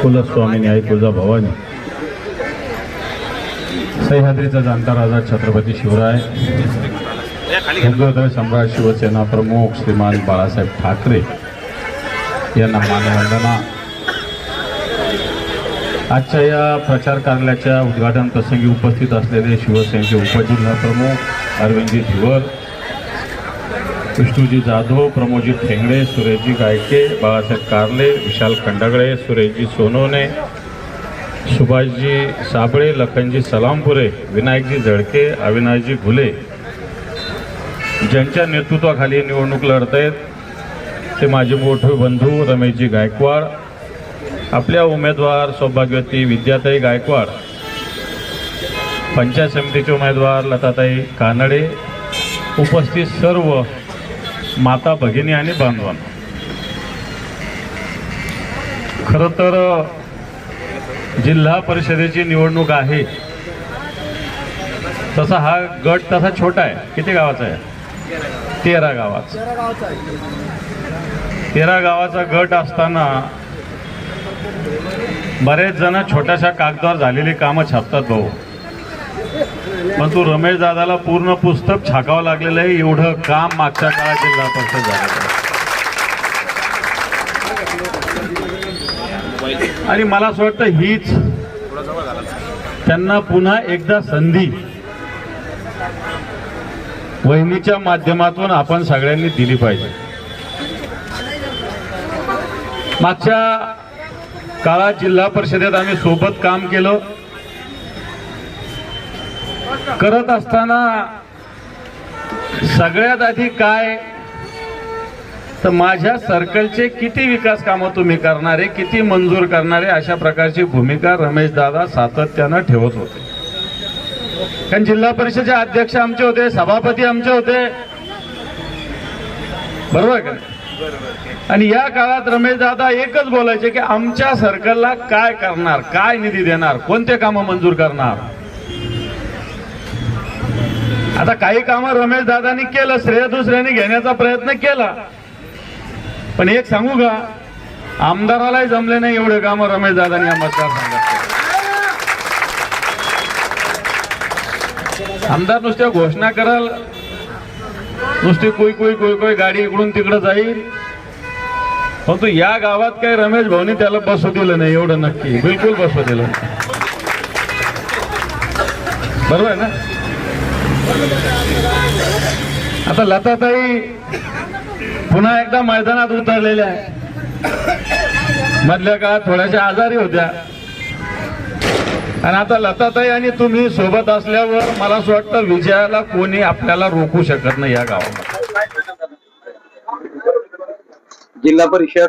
कुलस्वामिनी आई तुळजाभवानी, सह्याद्रीचा जाणता राजा छत्रपती शिवराय, हिंदुत्व सम्राट शिवसेना प्रमुख श्रीमान बाळासाहेब ठाकरे यांना मानवंदना। आजच्या या प्रचार कार्यालयाच्या उद्घाटन प्रसंगी उपस्थित असलेले शिवसेनेचे उपजिल्हा प्रमुख अरविंदजी धिवर, विष्णूजी जाधव, प्रमोदजी ठेंगडे, सुरेशजी गायके, बाळासाहेब कारले, विशाल खंडागळे, सुरेशजी सोनवणे, सुभाषजी साबळे, लखनजी सलामपुरे, विनायकजी झडके, अविनाशजी घुले ज्यांच्या नेतृत्वाखाली निवडणूक लढत आहेत ते माझे मोठे बंधू रमेशजी गायकवाड, आपल्या उमेदवार सौभाग्यवती विद्याताई गायकवाड, पंचायत समितीचे उमेदवार लताताई कानडे, उपस्थित सर्व माता भगिनी आणि बांधवांनो, खरं तर जिल्हा परिषदेची निवडणूक आहे, तसा हा गट तसा छोटा आहे। किती गावाचा आहे? 13 गावाचा। 13 गावाचा गट असताना बरेच जण छोट्याशा कागदावर झालेली कामं छापतात भाऊ, पण तू रमेश दादाला पूर्ण पुस्तक छाकावं लागलेलं आहे। एवढं काम मागच्या काळात जिल्हा परिषद झालेलं आहे आणि मला असं वाटतं हीच त्यांना पुन्हा एकदा संधी वहिनीच्या माध्यमातून आपण सगळ्यांनी दिली पाहिजे। मागच्या काळात जिल्हा परिषदेत आम्ही सोबत काम केलं, करत असताना सगळ्यात आधी काय तर माझ्या सर्कलचे किती विकास कामं तुम्ही करणारे, किती मंजूर करणारे, अशा प्रकारची भूमिका रमेश दादा सातत्यानं ठेवत होते। कारण जिल्हा परिषदेचे अध्यक्ष आमचे होते, सभापती आमचे होते, बरोबर का? आणि या काळात रमेश दादा एकच बोलायचे की आमच्या सर्कलला काय करणार, काय निधी देणार, कोणते कामं मंजूर करणार। आता काही कामं रमेश दादांनी केलं, श्रेय दुसऱ्याने घेण्याचा प्रयत्न केला, पण एक सांगू का, आमदारालाही जमले नाही एवढे कामं रमेश दादांनी या मतदारसंघात। आमदार नुसत्या घोषणा कराल, नुसती कोई गाडी इकडून तिकडे जाईल, परंतु या गावात काही रमेश भाऊनी त्याला बसू दिलं नाही, एवढं नक्की, बिलकुल बसू दिलं नाही, बरोबर आहे ना? आता लताताई पुन्हा एकदा मैदानात उतरलेल्या आहे। मधल्या काळात थोड्याशा आजारी होत्या आणि आता लताताई आणि तुम्ही सोबत असल्यावर मला असं वाटतं विजयाला कोणी आपल्याला रोखू शकत नाही या गावामध्ये। जिल्हा परिषद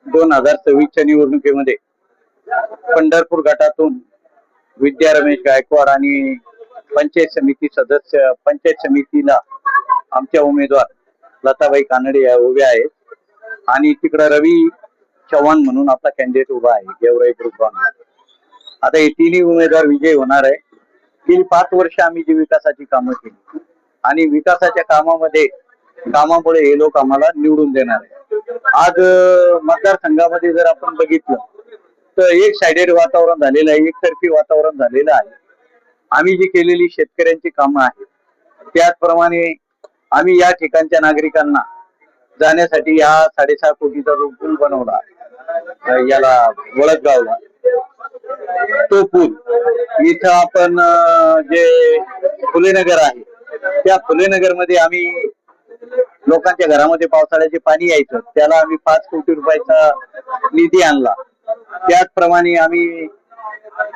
2026च्या निवडणुकीमध्ये पंढरपूर गटातून विद्या रमेश गायकवाड आणि पंचायत समितीला आमच्या उमेदवार लताबाई कानडे या उभ्या आहेत आणि तिकडे रवी चव्हाण म्हणून आपला कॅन्डिडेट उभा आहे गेवराई ग्रुप। आता हे तिन्ही उमेदवार विजयी होणार आहे। गेली 5 वर्ष आम्ही जी विकासाची कामं केली आणि विकासाच्या कामामुळे हे लोक आम्हाला निवडून देणार आहे। आज मतदारसंघामध्ये जर आपण बघितलं तर एक साइडेड वातावरण झालेलं आहे, एकतर्फी वातावरण झालेलं आहे। आम्ही जी केलेली शेतकऱ्यांची कामं आहेत त्याचप्रमाणे आम्ही या ठिकाणच्या नागरिकांना जाण्यासाठी या 6.5 कोटीचा जो पूल बनवला याला वळदगावला, तो पूल इथं आपण जे फुलेनगर आहे त्या फुलेनगर मध्ये आम्ही लोकांच्या घरामध्ये पावसाळ्याचे पाणी यायचं, त्याला आम्ही 5 कोटी रुपयाचा निधी आणला। त्याचप्रमाणे आम्ही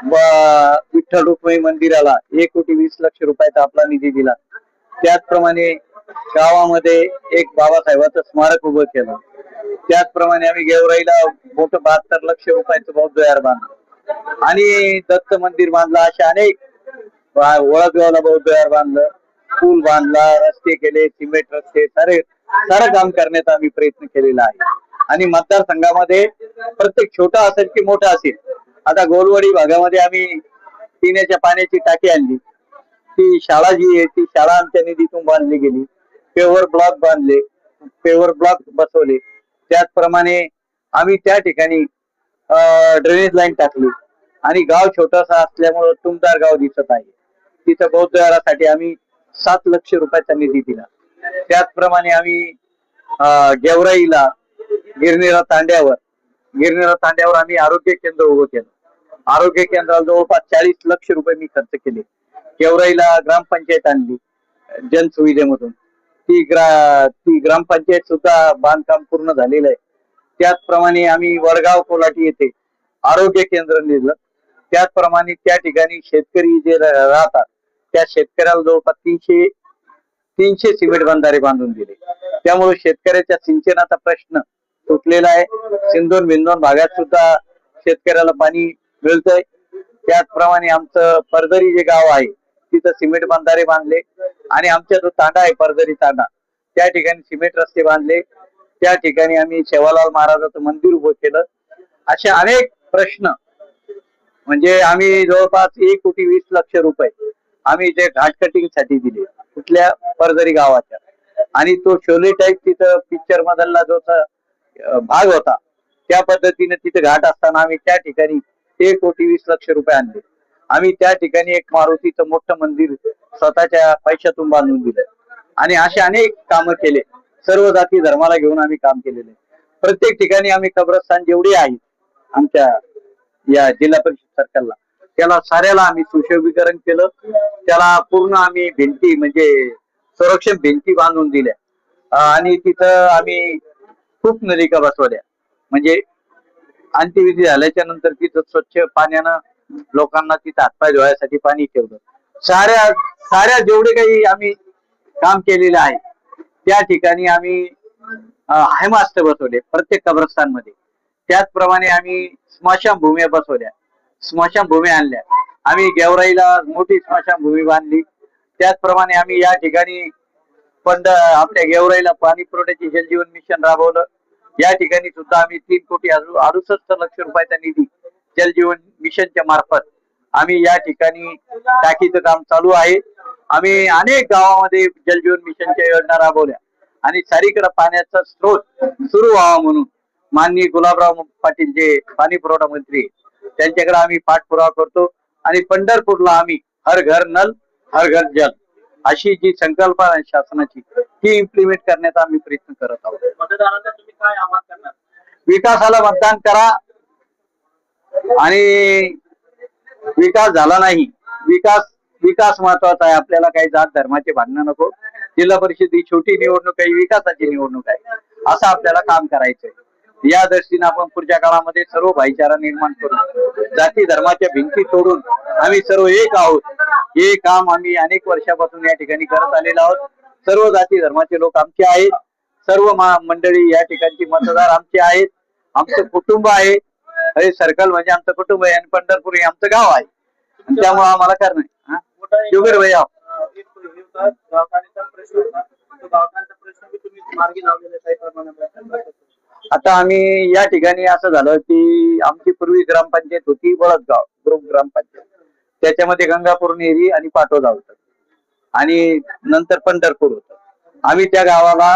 विठ्ठल रुक्मिणी मंदिराला 1,20,00,000 रुपयाचा आपला निधी दिला। त्याचप्रमाणे गावामध्ये एक बाबासाहेबांचं स्मारक उभं केलं। त्याचप्रमाणे आम्ही गेवराईला मोठं 72 लाख रुपयाचं बौद्ध विहार बांधलं आणि दत्त मंदिर बांधलं। अशा अनेक वळदगावला बौद्ध विहार बांधलं, पूल बांधला, रस्ते केले, सिमेंट रस्ते, सारं काम करण्याचा आम्ही प्रयत्न केलेला आहे। आणि मतदारसंघामध्ये प्रत्येक छोटा असेल की मोठा असेल, आता गोलवाडी भागामध्ये आम्ही पिण्याच्या पाण्याची टाकी आणली, ती शाळा जी आहे ती शाळा आमच्या निधीतून बांधली गेली, पेवर ब्लॉक बांधले, पेवर ब्लॉक बसवले। त्याचप्रमाणे आम्ही त्या ठिकाणी ड्रेनेज लाईन टाकली आणि गाव छोटासा असल्यामुळं तुमदार गाव दिसत आहे. तिथं बौद्ध विहारासाठी आम्ही 7 लक्ष रुपयाचा निधी दिला. त्याचप्रमाणे आम्ही गेवराईला गिरनिरा तांड्यावर आम्ही आरोग्य केंद्र उभं केलं. आरोग्य केंद्राला जवळपास 40 लक्ष रुपये मी खर्च केले. गेवराईला ग्रामपंचायत आणली जनसुविधेमधून. ती ग्रामपंचायत सुद्धा बांधकाम पूर्ण झालेलं आहे. त्याचप्रमाणे आम्ही वडगाव कोलाटी येथे आरोग्य केंद्र नेलं. त्याचप्रमाणे त्या ठिकाणी शेतकरी जे राहतात त्या शेतकऱ्याला जवळपास 300 सिमेंट बंधारे बांधून दिले. त्यामुळे शेतकऱ्याच्या सिंचनाचा प्रश्न सुटलेला आहे. सिंधोन बिंदोन भागात सुद्धा शेतकऱ्याला पाणी मिळतंय. त्याचप्रमाणे आमचं परदरी जे गाव आहे तिथं सिमेंट बंधारे बांधले आणि आमचा जो तांडा आहे परदरी तांडा त्या ठिकाणी सिमेंट रस्ते बांधले. त्या ठिकाणी आम्ही सेवालाल महाराजाचं मंदिर उभं केलं. असे अनेक प्रश्न म्हणजे आम्ही जवळपास 1,20,00,000 रुपये आम्ही ते घाट कटिंग साठी दिले कुठल्या परदरी गावाच्या. आणि तो शोले टाईप तिथं पिक्चर मधला जो भाग होता त्या पद्धतीने तिथे घाट असताना आम्ही त्या ठिकाणी 1,20,00,000 रुपये आणले. आम्ही त्या ठिकाणी एक मारुतीचं मोठं मंदिर स्वतःच्या पैशातून बांधून दिलं आणि असे अनेक कामं केले. सर्व जाती धर्माला घेऊन आम्ही काम केलेले. प्रत्येक ठिकाणी आम्ही कब्रस्तान जेवढे आहेत आमच्या या जिल्हा परिषद सर्कलला त्याला साऱ्याला आम्ही सुशोभीकरण केलं. त्याला पूर्ण आम्ही भिंती म्हणजे संरक्षण भिंती बांधून दिल्या आणि तिथं आम्ही खूप नलिका बसवल्या. म्हणजे अंत्यविधी झाल्याच्या नंतर तिथं स्वच्छ पाण्यानं लोकांना तिथं हातपाय धुवायसाठी पाणी ठेवलं. साऱ्या जेवढे काही आम्ही काम केलेलं आहे त्या ठिकाणी आम्ही हेमास्टर बसवले प्रत्येक कब्रस्तानमध्ये. त्याचप्रमाणे आम्ही स्मशानभूमी बसवल्या, स्मशानभूमी आणल्या. आम्ही गेवराईला मोठी स्मशानभूमी बांधली. त्याचप्रमाणे आम्ही या ठिकाणी आपल्या गेवराईला पाणी पुरवठ्याचे जलजीवन मिशन राबवलं. या ठिकाणी सुद्धा आम्ही 3,68,00,000 रुपयाचा निधी जलजीवन मिशनच्या मार्फत आम्ही या ठिकाणी टाकीचं काम चालू आहे. आम्ही अनेक गावामध्ये जलजीवन मिशनच्या योजना राबवल्या आणि सारीकडे पाण्याचा स्रोत सुरू व्हावा म्हणून माननीय गुलाबराव पाटील जे पाणी पुरवठा मंत्री त्यांच्याकडे आम्ही पाठपुरावा करतो आणि पंढरपूरला आम्ही हर घर नल हर घर जल अशी जी संकल्पना आहे शासनाची ती इम्प्लिमेंट करण्याचा आम्ही प्रयत्न करत आहोत. मतदारांना तुम्ही काय आवाहन करणार? विकासाला मतदान करा आणि विकास झाला नाही. विकास महत्वाचा आहे. आपल्याला काही जात धर्माचे भांडणं नको. जिल्हा परिषद ही छोटी निवडणूक आहे, विकासाची निवडणूक आहे. असं आपल्याला काम करायचंय. या दृष्टीने आपण पुढच्या काळामध्ये सर्व भाईचारा निर्माण करू. जाती धर्माच्या भिंती तोडून आम्ही सर्व एक आहोत. हे काम आम्ही अनेक वर्षापासून या ठिकाणी करत आलेलो आहोत. सर्व जाती धर्माचे लोक आमचे आहेत. सर्व मंडळी या ठिकाणची मतदार आमचे आहेत. आमचं कुटुंब आहे. हे सर्कल म्हणजे आमचं कुटुंब आहे आणि पंढरपूर हे आमचं गाव आहे. त्यामुळे आम्हाला करणं शुगर भैया आता आम्ही या ठिकाणी असं झालं की आमची पूर्वी ग्रामपंचायत होती बळदगाव ग्रुप ग्रामपंचायत. त्याच्यामध्ये गंगापूर नेरी आणि पाटोदा होतं आणि नंतर पंढरपूर होतं. आम्ही त्या गावाला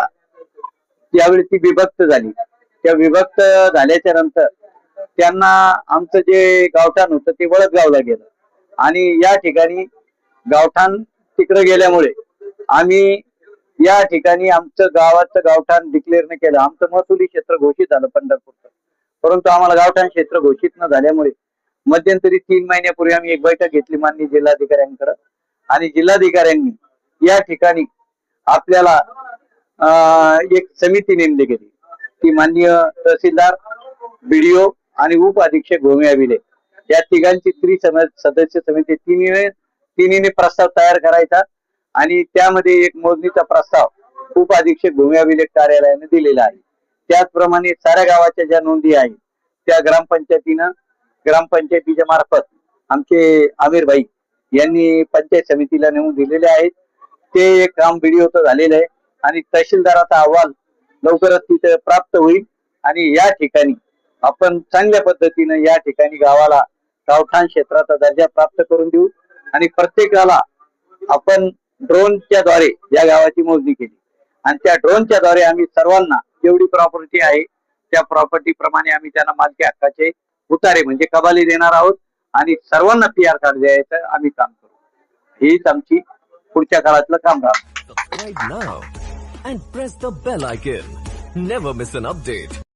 त्यावेळी ती विभक्त झाली. त्या विभक्त झाल्याच्या नंतर त्यांना आमचं जे गावठाण होतं ते बळदगावला गेलं आणि या ठिकाणी गावठाण तिकडे गेल्यामुळे आम्ही या ठिकाणी आमचं गावाचं गावठाण डिक्लेअर न केलं. आमचं महसुली क्षेत्र घोषित झालं पंढरपूरचं, परंतु आम्हाला गावठाण क्षेत्र घोषित न झाल्यामुळे मध्यंतरी 3 महिन्यापूर्वी आम्ही एक बैठक घेतली माननीय जिल्हाधिकाऱ्यांकडे आणि जिल्हाधिकाऱ्यांनी या ठिकाणी आपल्याला एक समिती नेमली गेली. ती माननीय तहसीलदार, BDO आणि उप अधीक्षक भूमी अभिलेख या तिघांची सदस्य समिती तिन्हीने प्रस्ताव तयार करायचा आणि त्यामध्ये एक मोजणीचा प्रस्ताव उप अधीक्षक भूमी अभिलेख कार्यालयाने दिलेला आहे. त्याचप्रमाणे साऱ्या गावाच्या ज्या नोंदी आहेत त्या ग्रामपंचायतीच्या मार्फत आमचे आमिर भाई यांनी पंचायत समितीला नेमून दिलेले आहेत. ते एक काम BDOचं झालेलं आहे आणि तहसीलदाराचा अहवाल लवकरच तिथे प्राप्त होईल आणि या ठिकाणी आपण चांगल्या पद्धतीने या ठिकाणी गावाला गावठाण क्षेत्राचा दर्जा प्राप्त करून देऊ आणि प्रत्येकाला आपण ड्रोनच्या द्वारे या गावाची मोजणी केली आणि त्या ड्रोनच्या द्वारे आम्ही सर्वांना जेवढी प्रॉपर्टी आहे त्या प्रॉपर्टी प्रमाणे आम्ही त्यांना मालकी हक्काचे उतारे म्हणजे कबाली देणार आहोत आणि सर्वांना PR कार्ड द्यायचं आम्ही काम करू. हीच आमची पुढच्या काळातलं काम राहणार. Subscribe now and press the bell icon. Never miss an update.